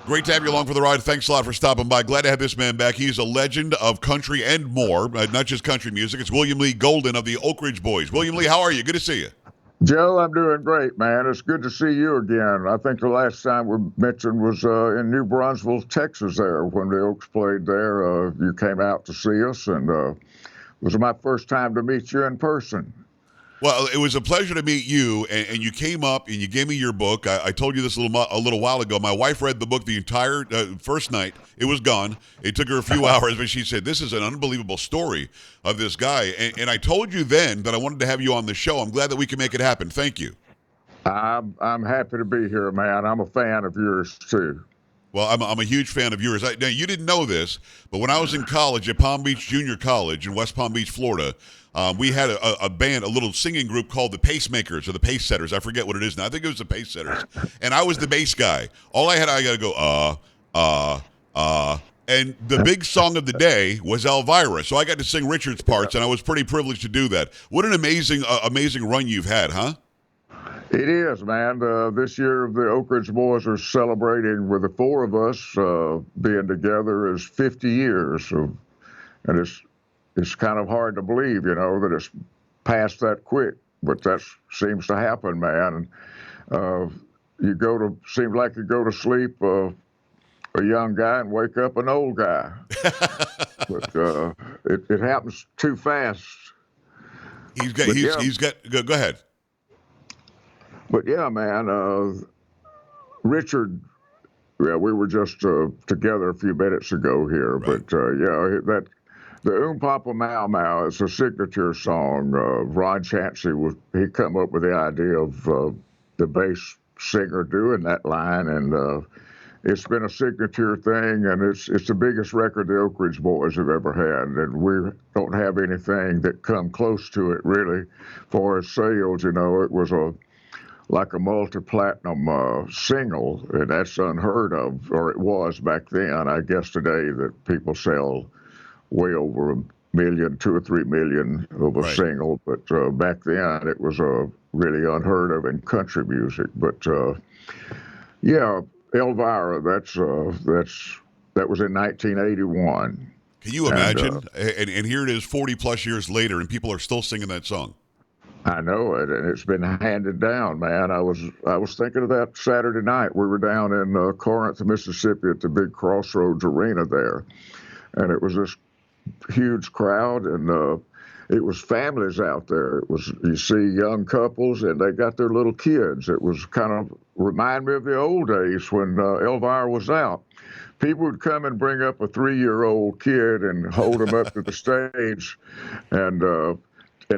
Great to have you along for the ride. Thanks a lot for stopping by. Glad to have this man back. He's a legend of country and more, not just country music. It's William Lee Golden of the Oak Ridge Boys. William Lee, how are you? Good to see you. Joe, I'm doing great, man. It's good to see you again. I think the last time we mentioned was in New Brunswick, Texas, there when the Oaks played there. You came out to see us, and it was my first time to meet you in person. Well, it was a pleasure to meet you, and you came up and you gave me your book. I told you this a little while ago. My wife read the book the entire first night. It was gone. It took her a few hours, but she said, this is an unbelievable story of this guy. And I told you then that I wanted to have you on the show. I'm glad that we can make it happen. Thank you. I'm happy to be here, man. I'm a fan of yours, too. Well, I'm a huge fan of yours. Now, you didn't know this, but when I was in college at Palm Beach Junior College in West Palm Beach, Florida, we had a band, a little singing group called the Pacemakers or the Pace Setters. I forget what it is now. I think it was the Pace Setters. And I was the bass guy. All I got to go, and the big song of the day was Elvira. So I got to sing Richard's parts, and I was pretty privileged to do that. What an amazing run you've had, huh? It is, man. This year, the Oak Ridge Boys are celebrating with the four of us being together is 50 years. And it's kind of hard to believe, that it's passed that quick, but that seems to happen, man. Seems like you go to sleep a young guy and wake up an old guy. But it happens too fast. Go ahead. But yeah, man, Richard, we were just together a few minutes ago here, right. But the Papa Mau Mau is a signature song. Ron Chancey he come up with the idea of the bass singer doing that line, and it's been a signature thing, and it's the biggest record the Oak Ridge Boys have ever had, and we don't have anything that come close to it really for its sales. It was like a multi-platinum single, and that's unheard of, or it was back then. I guess today that people sell way over 1 million, 2 or 3 million of a single, but back then it was really unheard of in country music. But Elvira, that was in 1981. Can you imagine? And here it is 40 plus years later, and people are still singing that song. I know it, and it's been handed down, man. I was thinking of that Saturday night. We were down in Corinth, Mississippi, at the big Crossroads Arena there, and it was this huge crowd, and it was families out there. It was, you see young couples, and they got their little kids. It was kind of remind me of the old days when Elvira was out. People would come and bring up a 3-year-old kid and hold him up to the stage, and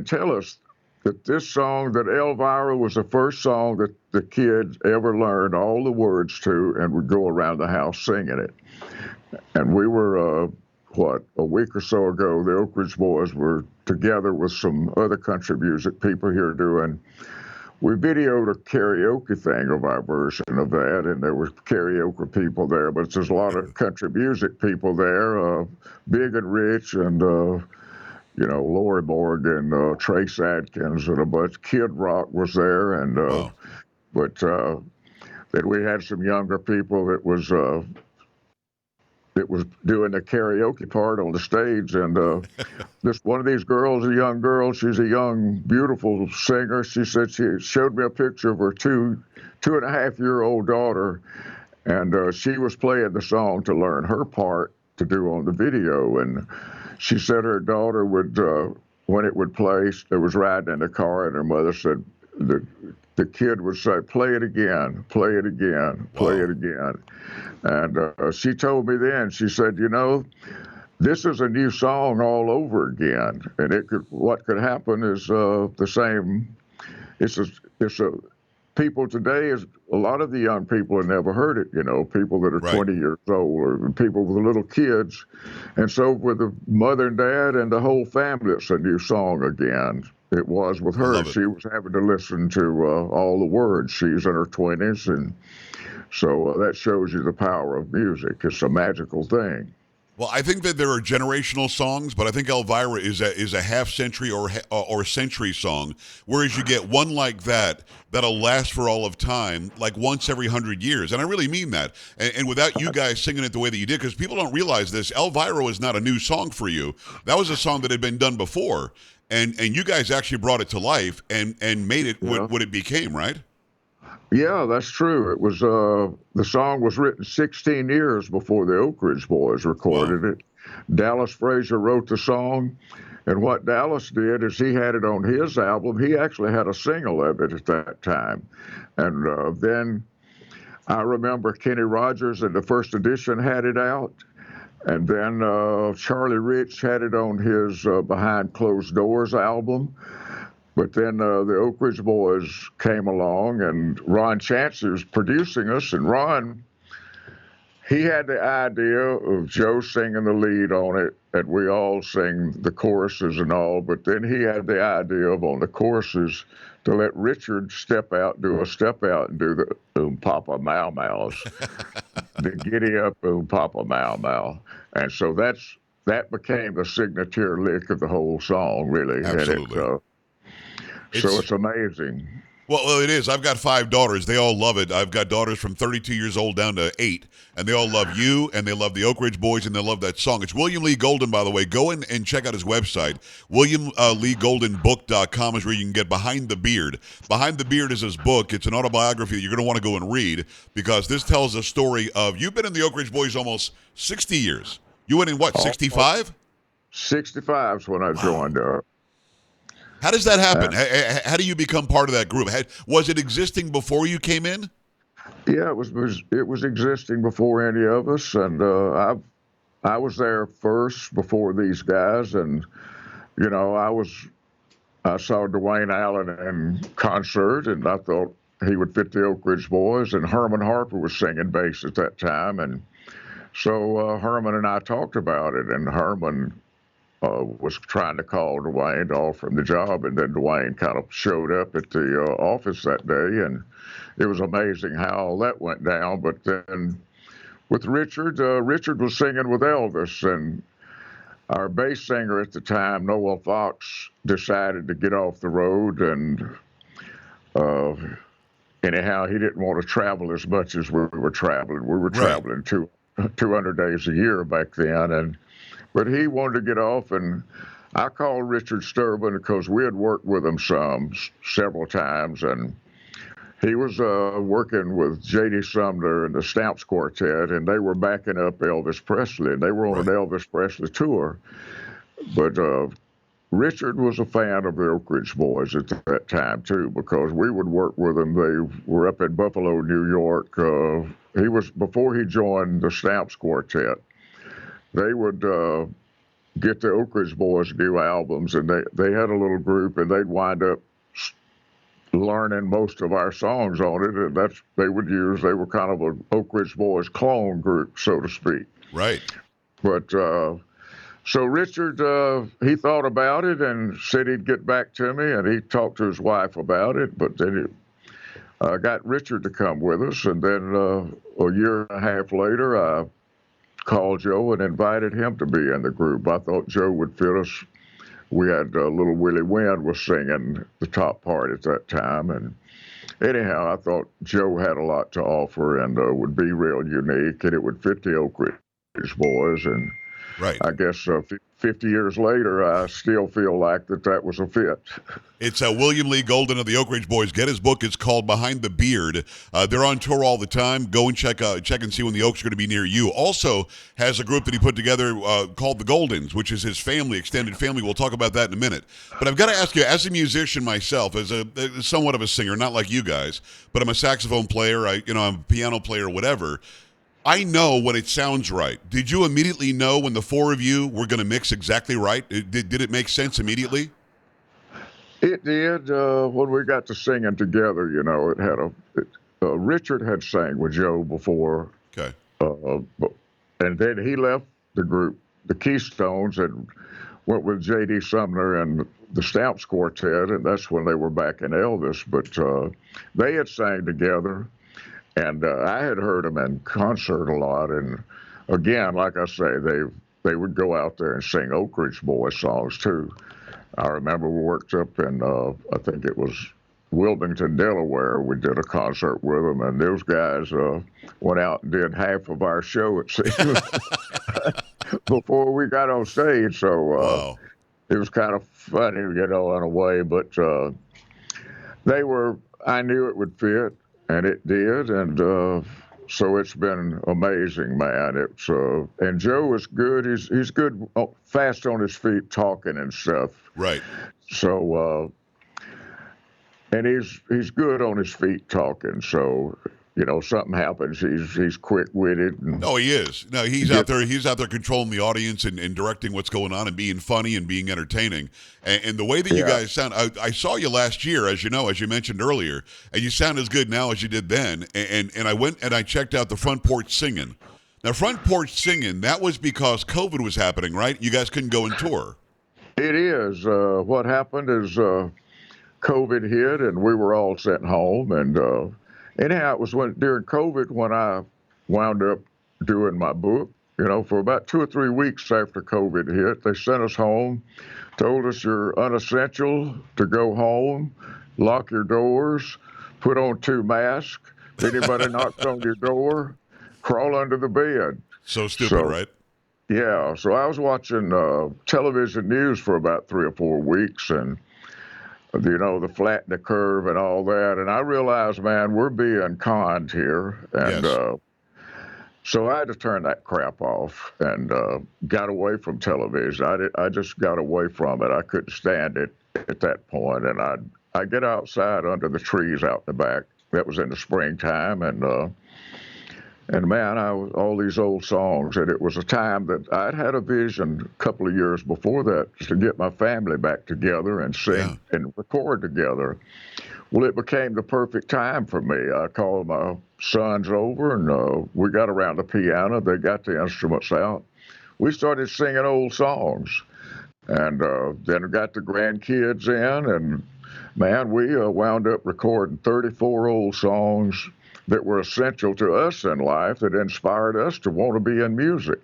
tell us that this song, that Elvira was the first song that the kids ever learned all the words to and would go around the house singing it. And we were, a week or so ago, the Oak Ridge Boys were together with some other country music people here we videoed a karaoke thing of our version of that, and there were karaoke people there, but there's a lot of country music people there, Big and Rich, and Lori Morgan, Trace Adkins, and a bunch. Kid Rock was there, and but then we had some younger people that was doing the karaoke part on the stage, and this one of these girls, a young girl, she's a young, beautiful singer. She said she showed me a picture of her two and a half year old daughter, and she was playing the song to learn her part to do on the video, and she said her daughter would, when it would play, they was riding in the car, and her mother said the kid would say, "Play it again, play it again, play it again." And she told me then, she said, this is a new song all over again, and what could happen is the same. People today, is a lot of the young people have never heard it, people that are 20 years old, or people with little kids. And so with the mother and dad and the whole family, it's a new song again. It was with her. She was having to listen to all the words. She's in her 20s, and so that shows you the power of music. It's a magical thing. Well, I think that there are generational songs, but I think Elvira is a half century or century song. Whereas you get one like that that'll last for all of time, like once every 100 years, and I really mean that. And without you guys singing it the way that you did, because people don't realize this, Elvira is not a new song for you. That was a song that had been done before, and you guys actually brought it to life and made it Yeah. what it became, right? Yeah, that's true. It was the song was written 16 years before the Oak Ridge Boys Wow. recorded it. Dallas Frazier wrote the song, and what Dallas did is he had it on his album. He actually had a single of it at that time, and then I remember Kenny Rogers in the first edition had it out, and then Charlie Rich had it on his Behind Closed Doors album. But then the Oak Ridge Boys came along, and Ron Chancey was producing us. And Ron, he had the idea of Joe singing the lead on it, and we all sing the choruses and all. But then he had the idea of on the choruses to let Richard step out, do a step out, and do the Papa Mau Maus, the giddy up Papa Mau Mau. And so that became the signature lick of the whole song, really. And Absolutely. so it's amazing. Well, it is. I've got 5 daughters. They all love it. I've got daughters from 32 years old down to 8, and they all love you, and they love the Oak Ridge Boys, and they love that song. It's William Lee Golden, by the way. Go in and check out his website. WilliamLeeGoldenBook.com is where you can get Behind the Beard. Behind the Beard is his book. It's an autobiography that you're going to want to go and read, because this tells a story of, you've been in the Oak Ridge Boys almost 60 years. You went in, what, 65? 65 is when I joined up. How does that happen? How do you become part of that group? Was it existing before you came in? Yeah, it was existing before any of us, and I was there first before these guys, and you know I saw Dwayne Allen in concert, and I thought he would fit the Oak Ridge Boys, and Herman Harper was singing bass at that time, and so Herman and I talked about it, and Herman was trying to call Dwayne to offer him the job, and then Dwayne kind of showed up at the office that day, and it was amazing how all that went down. But then with Richard, Richard was singing with Elvis, and our bass singer at the time, Noah Fox, decided to get off the road, and uh, anyhow, he didn't want to travel as much as we were traveling. We were Right. traveling 200 days a year back then, and but he wanted to get off, and I called Richard Sturban because we had worked with him several times, and he was working with J.D. Sumner and the Stamps Quartet, and they were backing up Elvis Presley. They were on an Right. Elvis Presley tour, but Richard was a fan of the Oak Ridge Boys at that time too, because we would work with them. They were up in Buffalo, New York. He was before he joined the Stamps Quartet. They would get the Oak Ridge Boys new albums, and they had a little group, and they'd wind up learning most of our songs on it, and they were kind of an Oak Ridge Boys clone group, so to speak. Right. But so Richard, he thought about it and said he'd get back to me, and he talked to his wife about it, but then he got Richard to come with us, and then a year and a half later, I called Joe and invited him to be in the group. I thought Joe would fit us. We had Little Willie Wynn was singing the top part at that time, and anyhow, I thought Joe had a lot to offer and would be real unique, and it would fit the Oak Ridge Boys. And Right. I guess 50 years later, I still feel like that was a fit. It's William Lee Golden of the Oak Ridge Boys. Get his book. It's called Behind the Beard. They're on tour all the time. Go and check and see when the Oaks are going to be near you. Also has a group that he put together called the Goldens, which is his family, extended family. We'll talk about that in a minute. But I've got to ask you, as a musician myself, as somewhat of a singer, not like you guys, but I'm a saxophone player. I'm a piano player, whatever. I know when it sounds right. Did you immediately know when the four of you were going to mix exactly right? Did it make sense immediately? It did. When we got to singing together, it had Richard had sang with Joe before. Okay. And then he left the group, the Keystones, and went with J.D. Sumner and the Stamps Quartet, and that's when they were back in Elvis. But they had sang together, and I had heard them in concert a lot. And again, like I say, they would go out there and sing Oak Ridge Boys songs too. I remember we worked up in, I think it was Wilmington, Delaware. We did a concert with them, and those guys went out and did half of our show, it seems, before we got on stage. So Wow. it was kind of funny, in a way. But I knew it would fit, and it did. And so it's been amazing, man. And Joe is good. He's good, fast on his feet, talking and stuff. Right. So, and he's good on his feet talking. So, something happens, he's quick-witted. No, he is. No, he's out there. He's out there controlling the audience and directing what's going on and being funny and being entertaining. And the way that you guys sound, I saw you last year, as you know, as you mentioned earlier, and you sound as good now as you did then. And I went and I checked out the Front Porch Singing. Now, Front Porch Singing, that was because COVID was happening, right? You guys couldn't go and tour. It is. What happened is COVID hit, and we were all sent home. And anyhow, it was during COVID when I wound up doing my book. For about 2 or 3 weeks after COVID hit, they sent us home, told us you're unessential to go home, lock your doors, put on 2 masks. If anybody knocks on your door, crawl under the bed. So stupid, right? Yeah. So I was watching television news for about 3 or 4 weeks, and the flatten the curve and all that. And I realized, man, we're being conned here. And so I had to turn that crap off and got away from television. I just got away from it. I couldn't stand it at that point. And I'd get outside under the trees out in the back. That was in the springtime. And man, all these old songs. And it was a time that I'd had a vision a couple of years before that to get my family back together and sing and record together. Well, it became the perfect time for me. I called my sons over, and we got around the piano. They got the instruments out. We started singing old songs, and then got the grandkids in, and man, we wound up recording 34 old songs that were essential to us in life, that inspired us to want to be in music.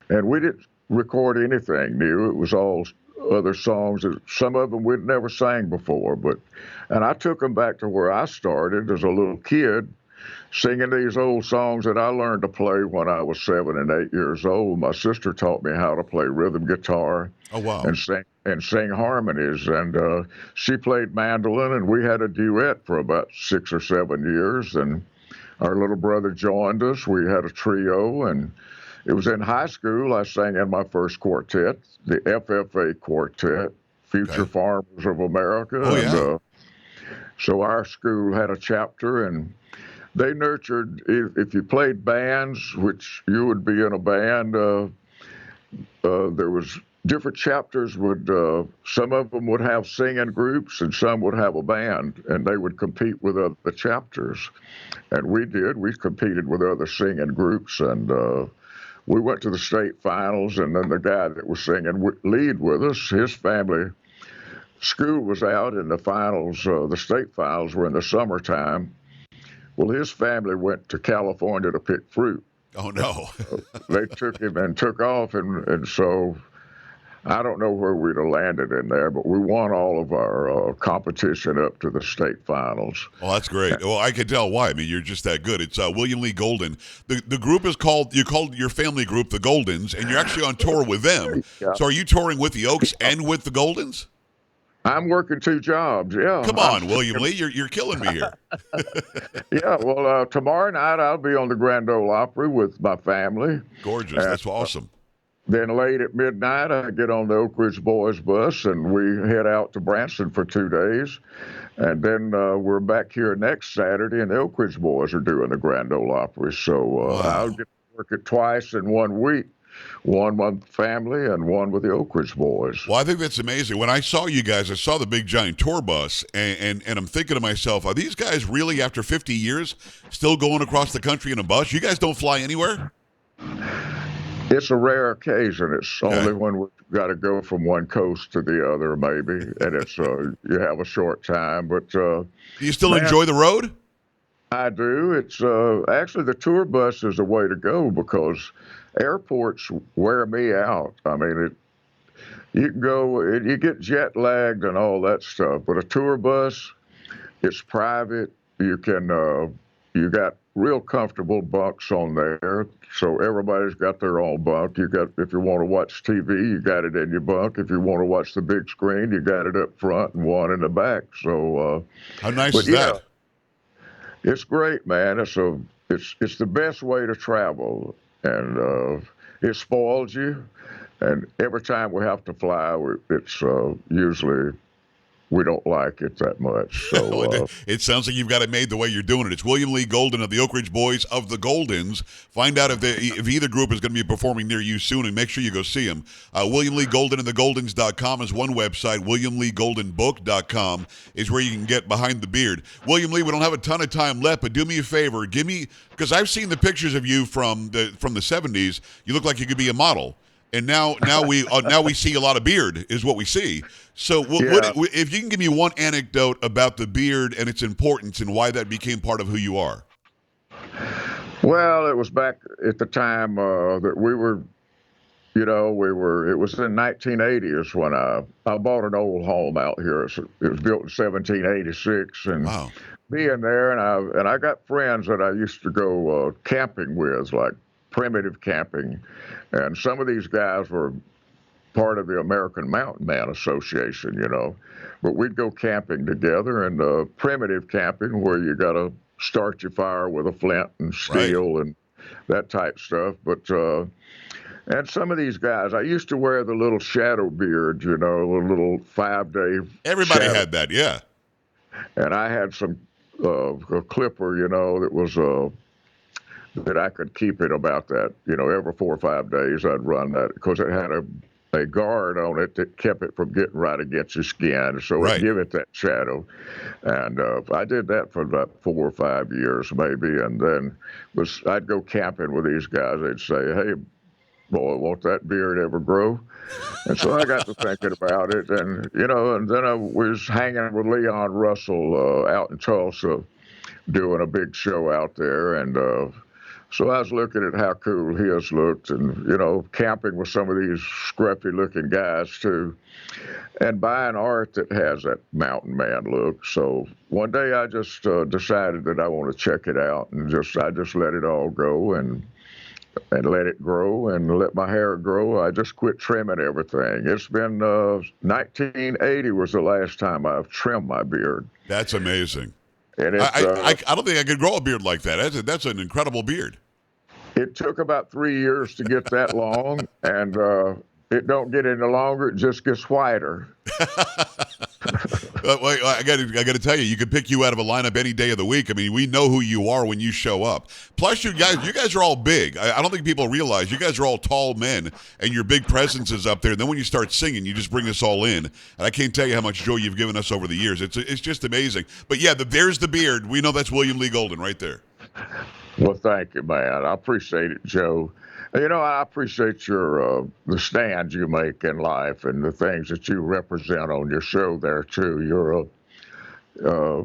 And we didn't record anything new. It was all other songs. Some of them we'd never sang before, and I took them back to where I started as a little kid, singing these old songs that I learned to play when I was 7 and 8 years old. My sister taught me how to play rhythm guitar. Oh, wow. And sing harmonies. And she played mandolin, and we had a duet for about 6 or 7 years. And our little brother joined us. We had a trio, and it was in high school I sang in my first quartet, the FFA Quartet, Future Farmers of America. Oh, yeah. And, so our school had a chapter, and they nurtured, if you played bands, which you would be in a band, there was different chapters some of them would have singing groups, and some would have a band, and they would compete with other chapters. And we competed with other singing groups, and we went to the state finals. And then the guy that was singing lead with us, his family, school was out, and the finals, the state finals were in the summertime. Well, his family went to California to pick fruit. Oh, no. They took him and took off, and so I don't know where we'd have landed in there, but we won all of our competition up to the state finals. Well, that's great. Well, I can tell why. I mean, you're just that good. It's William Lee Golden. The group is called your family group, the Goldens, and you're actually on tour with them. Yeah. So are you touring with the Oaks and with the Goldens? I'm working 2 jobs, yeah. Come on, William Lee. You're killing me here. Yeah, well, tomorrow night I'll be on the Grand Ole Opry with my family. Gorgeous. That's awesome. Then late at midnight, I get on the Oak Ridge Boys bus, and we head out to Branson for 2 days. And then we're back here next Saturday, and the Oak Ridge Boys are doing the Grand Ole Opry. So I'll get to work it twice in 1 week. One with family and one with the Oak Ridge Boys. Well, I think that's amazing. When I saw you guys, I saw the big giant tour bus, and I'm thinking to myself, are these guys really, after 50 years, still going across the country in a bus? You guys don't fly anywhere? It's a rare occasion. It's only when we've got to go from one coast to the other, maybe, and it's you have a short time. But do you still enjoy the road? I do. It's actually the tour bus is the way to go because airports wear me out. I mean, you can go, you get jet lagged and all that stuff, but a tour bus, it's private. You got real comfortable bunks on there, so everybody's got their own bunk. You got, if you want to watch TV, you got it in your bunk. If you want to watch the big screen, you got it up front and one in the back. How nice But is yeah, that? it's great, man. It's the best way to travel, and it spoils you. And every time we have to fly, it's usually we don't like it that much. Well, it sounds like you've got it made the way you're doing it. It's William Lee Golden of the Oak Ridge Boys of the Goldens. Find out if either group is going to be performing near you soon, and make sure you go see them. William Lee Golden and the Goldens.com is one website. WilliamLeeGoldenBook.com is where you can get behind the beard. William Lee, we don't have a ton of time left, but do me a favor. Because I've seen the pictures of you from the 70s. You look like you could be a model. And now we see a lot of beard is what we see. So Yeah. if you can give me one anecdote about the beard and its importance and why that became part of who you are? Well, it was back at the time that we were, it was in 1980 is when I bought an old home out here. It was built in 1786, and Wow. being there, and I got friends that I used to go camping with, like primitive camping, and some of these guys were part of the American Mountain Man Association, but we'd go camping together, and primitive camping where you got to start your fire with a flint and Right. steel and that type stuff. But and some of these guys, I used to wear the little shadow beard, the little 5-day Everybody shadow, had that, yeah. and I had some a clipper, that was that I could keep it about that. Every 4 or 5 days I'd run that because it had a guard on it that kept it from getting right against your skin, so it Right. give it that shadow. And I did that for about 4 or 5 years maybe, and then I'd go camping with these guys. They'd say, "Hey, boy, won't that beard ever grow?" And so I got to thinking about it, and then I was hanging with Leon Russell out in Tulsa doing a big show out there, and so I was looking at how cool his looked, and camping with some of these scruffy looking guys too, and buying art that has that mountain man look. So one day I just decided that I want to check it out, and I just let it all go and let it grow and let my hair grow. I just quit trimming everything. It's been 1980 was the last time I've trimmed my beard, That's amazing. and I don't think I could grow a beard like that. That's an incredible beard. it took about 3 years to get that long, and it don't get any longer. It just gets whiter. Wait, I got to tell you, you could pick you out of a lineup any day of the week. I mean, we know who you are when you show up. Plus, you guys are all big. I don't think people realize you guys are all tall men, and your big presence is up there. And then when you start singing, you just bring us all in. And I can't tell you how much joy you've given us over the years. It's just amazing. But yeah, there's the beard. We know that's William Lee Golden right there. Well, thank you, man. I appreciate it, Joe. I appreciate the stand you make in life and the things that you represent on your show there too. Uh,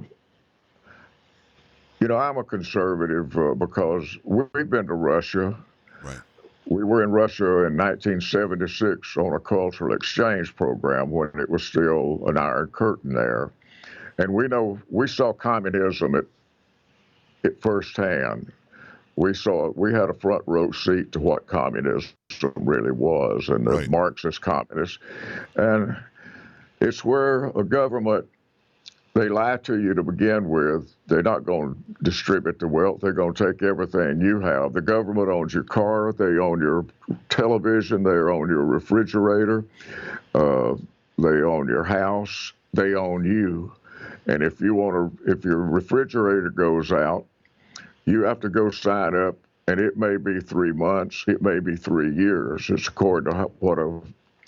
I'm a conservative because we've been to Russia. Right. We were in Russia in 1976 on a cultural exchange program when it was still an Iron Curtain there, and we saw communism at firsthand. We had a front row seat to what communism really was, and the Right. Marxist communists. And it's where a government, they lie to you to begin with. They're not going to distribute the wealth. They're going to take everything you have. The government owns your car. They own your television. They own your refrigerator. Uh, they own your house. They own you. And if your refrigerator goes out, you have to go sign up, and it may be 3 months, it may be 3 years. It's according to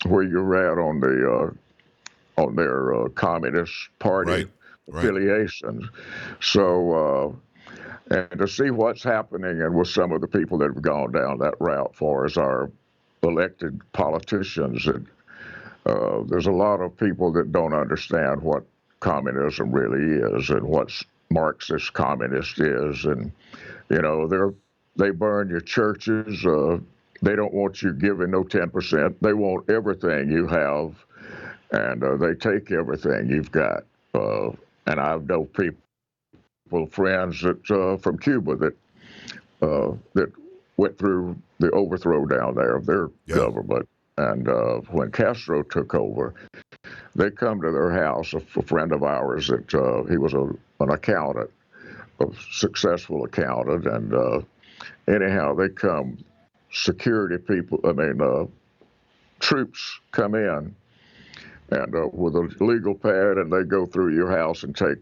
where you're at on their Communist Party Right. Right. affiliations. So, and to see what's happening, and with some of the people that have gone down that route, far as our elected politicians, and there's a lot of people that don't understand what communism really is and what's Marxist communist is, and they burn your churches. They don't want you giving no 10%. They want everything you have, and they take everything you've got. And I know people, friends that from Cuba that went through the overthrow down there of their government. And when Castro took over, they come to their house. A friend of ours that he was an accountant, a successful accountant, and anyhow they come. Security people, troops come in and with a legal pad, and they go through your house and take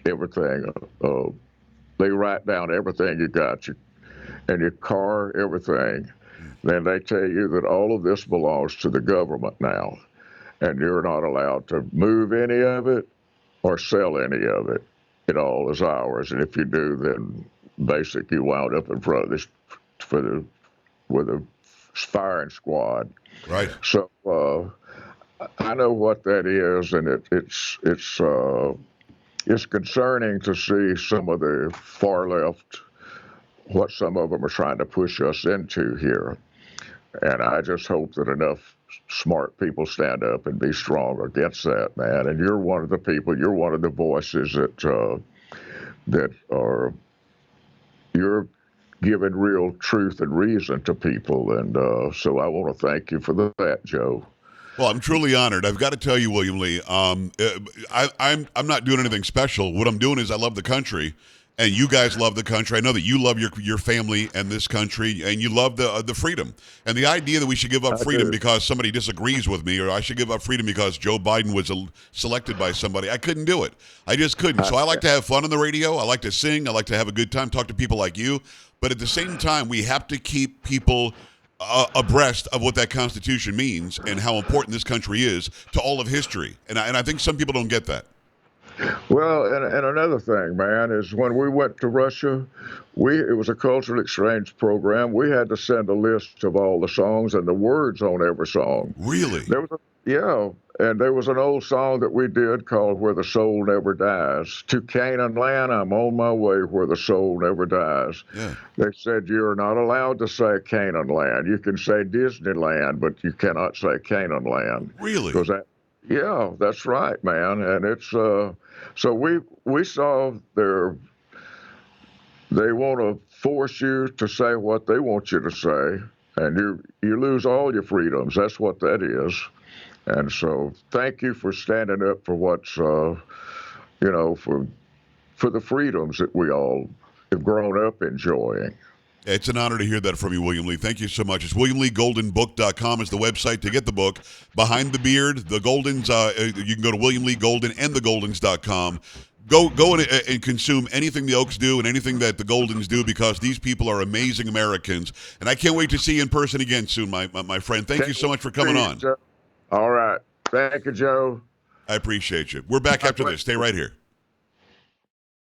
everything. They write down everything you got, and your car, everything. Then they tell you that all of this belongs to the government now, and you're not allowed to move any of it or sell any of it. It all is ours, and if you do, then basically you wound up in front of this with a firing squad. Right. So I know what that is, and it's concerning to see some of the far left, what some of them are trying to push us into here. And I just hope that enough smart people stand up and be strong against that, man. And you're one of the people, you're one of the voices that are, you're giving real truth and reason to people. And so I want to thank you for that, Joe. Well, I'm truly honored. I've got to tell you, William Lee, I'm not doing anything special. What I'm doing is I love the country, and you guys love the country. I know that you love your family and this country, and you love the freedom. And the idea that we should give up freedom because somebody disagrees with me, or I should give up freedom because Joe Biden was selected by somebody, I couldn't do it. I just couldn't. So I like to have fun on the radio. I like to sing. I like to have a good time, talk to people like you. But at the same time, we have to keep people abreast of what that Constitution means and how important this country is to all of history. And I think some people don't get that. Well, and another thing, man, is when we went to Russia, it was a cultural exchange program. We had to send a list of all the songs and the words on every song. Really? And there was an old song that we did called "Where the Soul Never Dies." To Canaan land, I'm on my way where the soul never dies. Yeah. They said you're not allowed to say Canaan land. You can say Disneyland, but you cannot say Canaan land. Really? Yeah, that's right, man. And it's so we saw they want to force you to say what they want you to say, and you lose all your freedoms. That's what that is. And so thank you for standing up for what's for the freedoms that we all have grown up enjoying. It's an honor to hear that from you, William Lee. Thank you so much. It's WilliamLeeGoldenBook.com is the website to get the book. Behind the Beard, the Goldens, you can go to William Lee Golden and thegoldens.com. Go and consume anything the Oaks do and anything that the Goldens do, because these people are amazing Americans. And I can't wait to see you in person again soon, my friend. Thank you so much for coming on. All right. Thank you, Joe. I appreciate you. We're back after this. Stay right here.